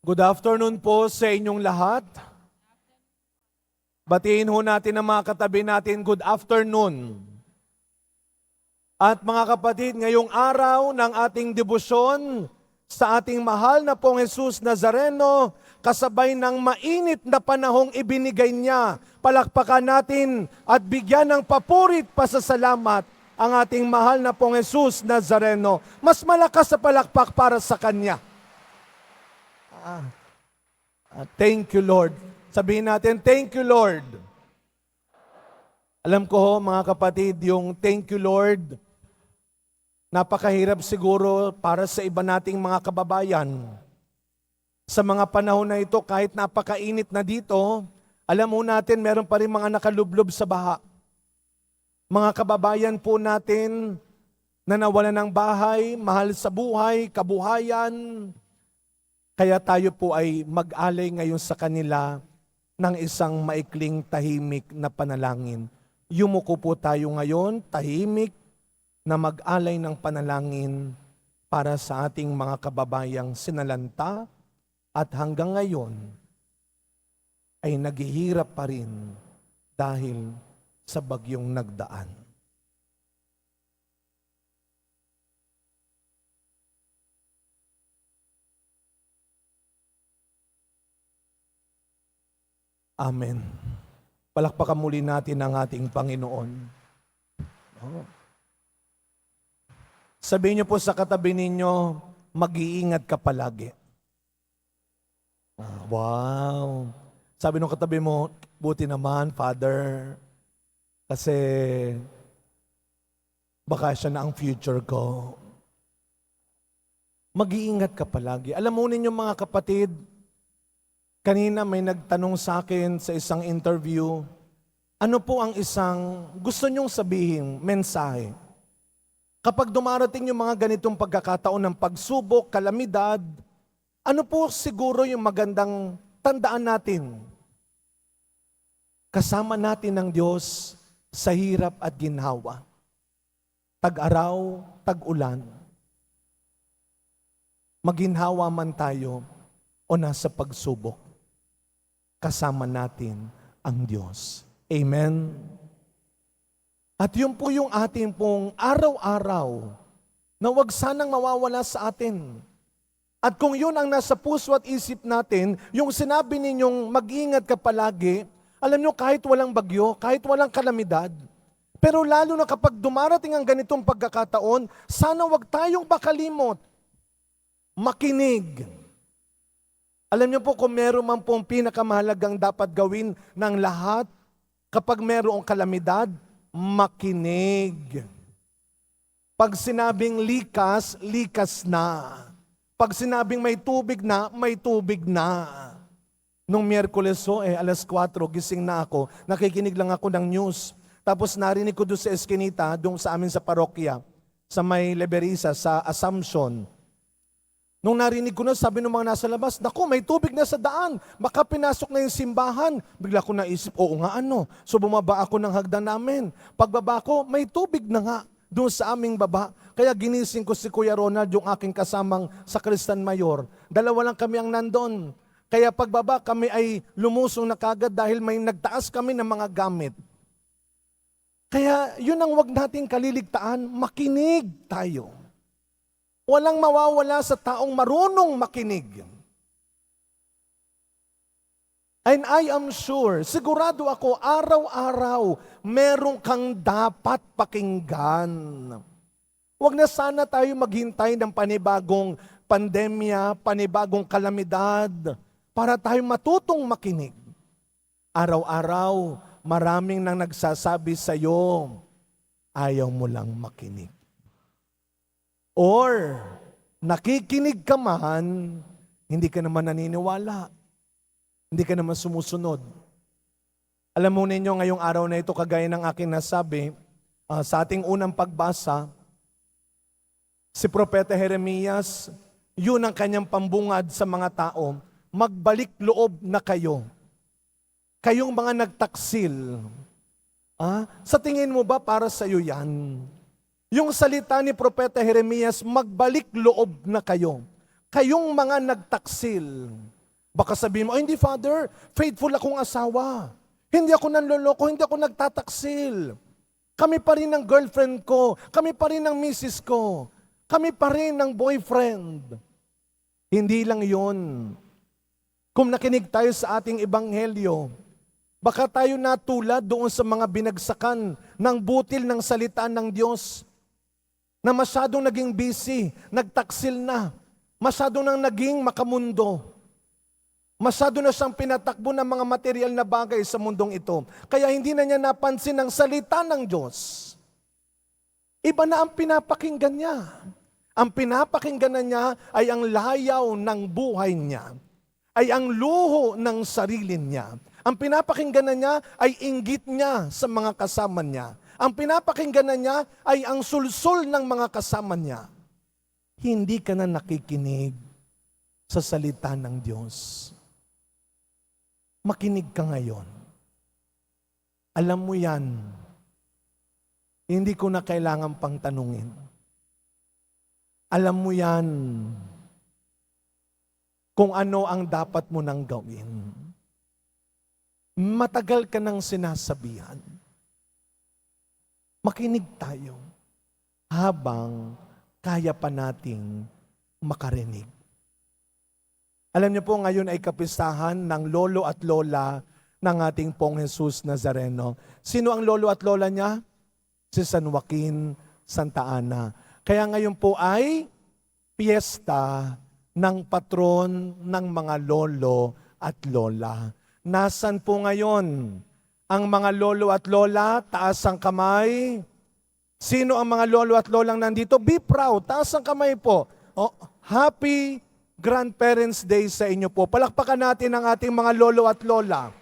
Good afternoon po sa inyong lahat. Batiin ho natin ang mga katabi natin, good afternoon. At mga kapatid, ngayong araw ng ating debosyon sa ating mahal na pong Jesus Nazareno, kasabay ng mainit na panahong ibinigay niya, palakpakan natin at bigyan ng papurit pasasalamat ang ating mahal na pong Jesus Nazareno. Mas malakas sa palakpak para sa Kanya. Thank you, Lord. Sabihin natin, thank you, Lord. Alam ko ho, mga kapatid, yung thank you, Lord, napakahirap siguro para sa iba nating mga kababayan. Sa mga panahon na ito, kahit napakainit na dito, alam mo natin, meron pa rin mga nakalublob sa baha. Mga kababayan po natin na nawalan ng bahay, mahal sa buhay, kabuhayan. Kaya tayo po ay mag-alay ngayon sa kanila ng isang maikling tahimik na panalangin. Yumuko po tayo ngayon, tahimik, na mag-alay ng panalangin para sa ating mga kababayang sinalanta at hanggang ngayon ay naghihirap pa rin dahil sa bagyong nagdaan. Amen. Palakpakan muli natin ang ating Panginoon. Oh. Sabihin niyo po sa katabi ninyo, mag-iingat ka palagi. Wow. Sabi nung katabi mo, buti naman, Father, kasi baka siya na ang future ko. Mag-iingat ka palagi. Alam mo ninyo mga kapatid, kanina may nagtanong sa akin sa isang interview, ano po ang isang gusto nyong sabihin, mensahe? Kapag dumarating yung mga ganitong pagkakataon ng pagsubok, kalamidad, ano po siguro yung magandang tandaan natin? Kasama natin ng Diyos sa hirap at ginhawa. Tag-araw, tag-ulan. Maginhawa man tayo o nasa pagsubok, kasama natin ang Diyos. Amen? At yun po yung ating pong araw-araw na wag sanang mawawala sa atin. At kung yun ang nasa puso at isip natin, yung sinabi ninyong mag-ingat ka palagi, alam nyo kahit walang bagyo, kahit walang kalamidad, pero lalo na kapag dumarating ang ganitong pagkakataon, sana wag tayong makalimot, makinig. Alam niyo po kung meron man pong pinakamahalagang dapat gawin ng lahat kapag merong kalamidad, makinig. Pag sinabing likas, likas na. Pag sinabing may tubig na, may tubig na. Nung Miyerkules alas 4, gising na ako, nakikinig lang ako ng news. Tapos narinig ko doon sa Eskinita, doon sa amin sa parokya, sa may Leberisa, sa Assumption. Nung narinig ko na, sabi ng mga nasa labas, naku, may tubig na sa daan. Baka pinasok na yung simbahan. Bigla ko naisip, oo nga ano. So bumaba ako ng hagdan namin. Pagbaba ko, may tubig na nga doon sa aming baba. Kaya ginising ko si Kuya Ronald, yung aking kasamang sakristan mayor. Dalawa lang kami ang nandun. Kaya pagbaba kami ay lumusong na kagad dahil may nagtaas kami ng mga gamit. Kaya yun ang wag nating kaliligtaan, makinig tayo. Walang mawawala sa taong marunong makinig. And I am sure, sigurado ako, araw-araw, meron kang dapat pakinggan. Huwag na sana tayo maghintay ng panibagong pandemya, panibagong kalamidad, para tayo matutong makinig. Araw-araw, maraming nang nagsasabi sa iyo, ayaw mo lang makinig. Or, nakikinig ka man, hindi ka naman naniniwala. Hindi ka naman sumusunod. Alam mo ninyo, ngayong araw na ito, kagaya ng aking nasabi, sa ating unang pagbasa, si Propeta Jeremias, yun ang kanyang pambungad sa mga tao, magbalik loob na kayo. Kayong mga nagtaksil. Sa tingin mo ba para sa iyo yan? Yung salita ni Propeta Jeremias, magbalik loob na kayo. Kayong mga nagtaksil. Baka sabihin mo, ay hindi Father, faithful akong asawa. Hindi ako nanloloko, hindi ako nagtataksil. Kami pa rin ng girlfriend ko, kami pa rin ng misis ko, kami pa rin ng boyfriend. Hindi lang yon. Kung nakinig tayo sa ating ebanghelyo, baka tayo natulad doon sa mga binagsakan ng butil ng salita ng Diyos na masyadong naging busy, nagtaksil na, masyadong nang naging makamundo. Masyado na siyang pinatakbo ng mga material na bagay sa mundong ito. Kaya hindi na niya napansin ang salita ng Diyos. Iba na ang pinapakinggan niya. Ang pinapakinggan na niya ay ang layaw ng buhay niya. Ay ang luho ng sarili niya. Ang pinapakinggan na niya ay inggit niya sa mga kasama niya. Ang pinapakinggan na niya ay ang sulsul ng mga kasama niya. Hindi ka na nakikinig sa salita ng Diyos. Makinig ka ngayon. Alam mo yan. Hindi ko na kailangan pang tanungin. Alam mo yan kung ano ang dapat mo nang gawin. Matagal ka nang sinasabihan. Makinig tayo habang kaya pa nating makarinig. Alam niyo po, ngayon ay kapistahan ng lolo at lola ng ating pong Jesus Nazareno. Sino ang lolo at lola niya? Si San Joaquin Santa Ana. Kaya ngayon po ay piyesta ng patron ng mga lolo at lola. Nasaan po ngayon ang mga lolo at lola? Taas ang kamay. Sino ang mga lolo at lolang nandito? Be proud. Taas ang kamay po. Oh, happy Grandparents' Day sa inyo po. Palakpakan natin ang ating mga lolo at lola.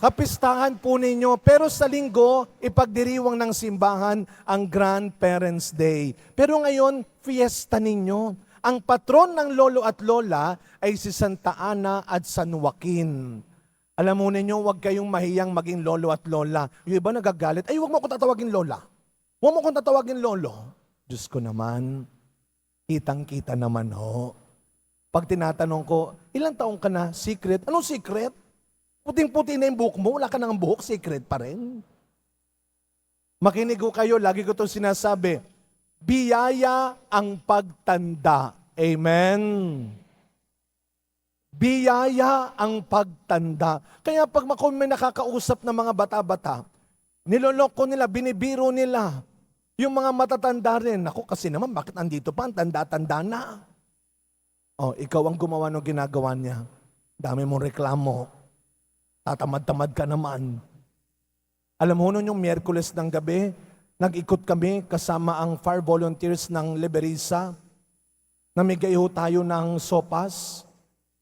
Kapistahan po ninyo, pero sa linggo, ipagdiriwang ng simbahan ang Grandparents' Day. Pero ngayon, fiesta ninyo. Ang patron ng lolo at lola ay si Santa Ana at San Joaquin. Alam mo ninyo, huwag kayong mahiyang maging lolo at lola. Yung iba nagagalit, ay huwag mo akong tatawagin lola. Huwag mo akong tatawagin lolo. Diyos ko naman, kitang-kita naman ho. Pag tinatanong ko, ilang taong ka na? Secret? Anong secret? Puting-puti na yung buhok mo, wala ka nang buhok, secret pa rin. Makinig ko kayo, lagi ko itong sinasabi, biyaya ang pagtanda. Amen. Biyaya ang pagtanda. Kaya pag may nakakausap na mga bata-bata, niloloko nila, binibiro nila, yung mga matatanda rin, ako kasi naman, bakit andito pa? Ang tanda-tanda na. Oh, ikaw ang gumawa ng ginagawa niya. Dami mong reklamo. Tatamad-tamad ka naman. Alam mo nun yung Miyerkules ng gabi, nag-ikot kami kasama ang fire volunteers ng Liberisa. Namigay ho tayo ng sopas.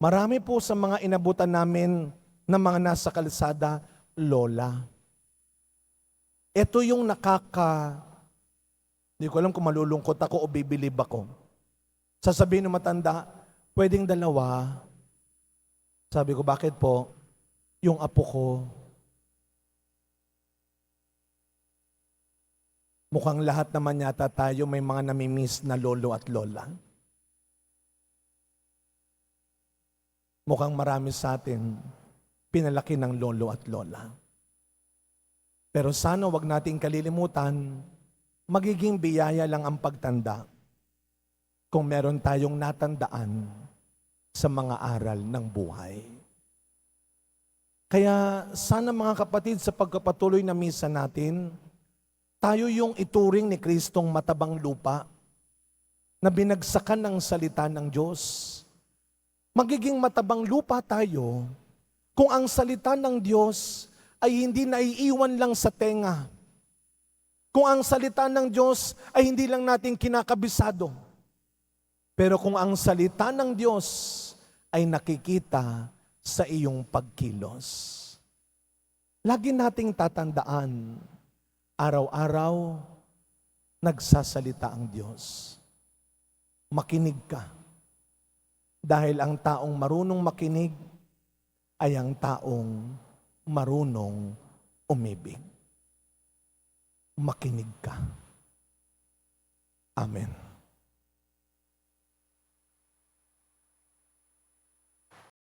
Marami po sa mga inabutan namin ng mga nasa kalsada, lola. Ito yung hindi ko alam kung malulungkot ako o bibilib ako. Sasabihin ng matanda, pwedeng dalawa. Sabi ko, bakit po? Yung apo ko, mukhang lahat naman yata tayo may mga namimiss na lolo at lola. Mukhang marami sa atin pinalaki ng lolo at lola. Pero sana wag nating kalilimutan, magiging biyaya lang ang pagtanda kung meron tayong natandaan sa mga aral ng buhay. Kaya sana mga kapatid, sa pagkapatuloy na misa natin, tayo yung ituring ni Kristong matabang lupa na binagsakan ng salita ng Diyos. Magiging matabang lupa tayo kung ang salita ng Diyos ay hindi naiiwan lang sa tenga. Kung ang salita ng Diyos ay hindi lang natin kinakabisado. Pero kung ang salita ng Diyos ay nakikita sa iyong pagkilos. Lagi nating tatandaan, araw-araw, nagsasalita ang Diyos. Makinig ka. Dahil ang taong marunong makinig ay ang taong marunong umibig. Makinig ka. Amen.